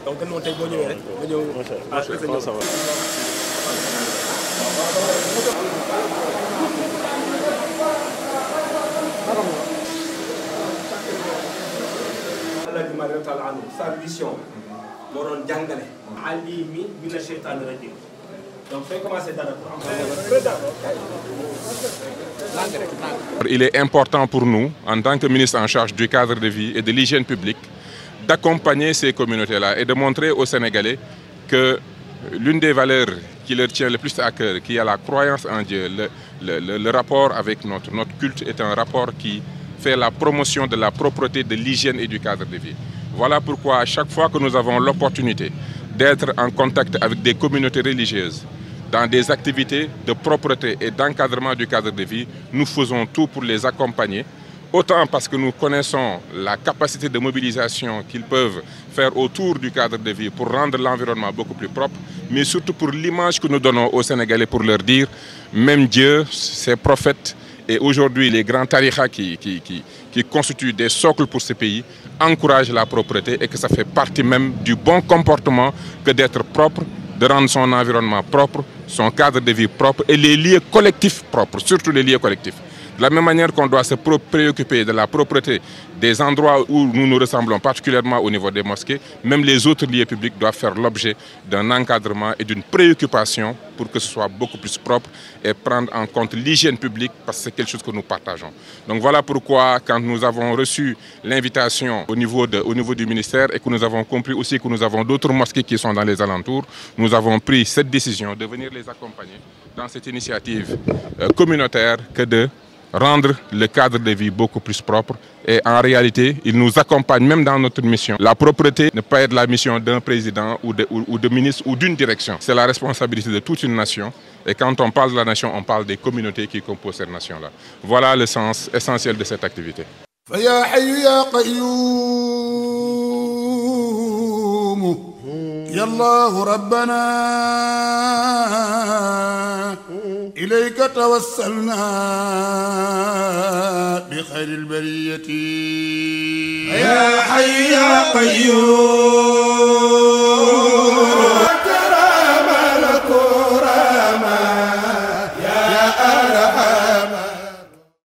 donc dañu woon tey boo ñëwee rek nga ñëw. macha allah sa mission moo doon jàngale. alimi mina shaytaani rajim. Donc, il est important pour nous, en tant que ministre en charge du cadre de vie et de l'hygiène publique, d'accompagner ces communautés-là et de montrer aux Sénégalais que l'une des valeurs qui leur tient le plus à cœur, qui est la croyance en Dieu, le rapport avec notre culte est un rapport qui fait la promotion de la propreté, de l'hygiène et du cadre de vie. Voilà pourquoi à chaque fois que nous avons l'opportunité d'être en contact avec des communautés religieuses, dans des activités de propreté et d'encadrement du cadre de vie, nous faisons tout pour les accompagner, autant parce que nous connaissons la capacité de mobilisation qu'ils peuvent faire autour du cadre de vie pour rendre l'environnement beaucoup plus propre, mais surtout pour l'image que nous donnons aux Sénégalais pour leur dire, même Dieu, ses prophètes, et aujourd'hui les grands tariqas qui constituent des socles pour ce pays, encouragent la propreté et que ça fait partie même du bon comportement que d'être propre, de rendre son environnement propre, son cadre de vie propre et les lieux collectifs propres, surtout les lieux collectifs. De la même manière qu'on doit se préoccuper de la propreté des endroits où nous nous ressemblons, particulièrement au niveau des mosquées, même les autres lieux publics doivent faire l'objet d'un encadrement et d'une préoccupation pour que ce soit beaucoup plus propre et prendre en compte l'hygiène publique parce que c'est quelque chose que nous partageons. Donc voilà pourquoi quand nous avons reçu l'invitation au niveau du ministère et que nous avons compris aussi que nous avons d'autres mosquées qui sont dans les alentours, nous avons pris cette décision de venir les accompagner dans cette initiative communautaire que de rendre le cadre de vie beaucoup plus propre. Et en réalité, il nous accompagne même dans notre mission. La propreté ne peut pas être la mission d'un président ou de ministre ou d'une direction. C'est la responsabilité de toute une nation. Et quand on parle de la nation, on parle des communautés qui composent cette nation-là. Voilà le sens essentiel de cette activité. إليك توسلنا بخير البرية يا حي يا قيوم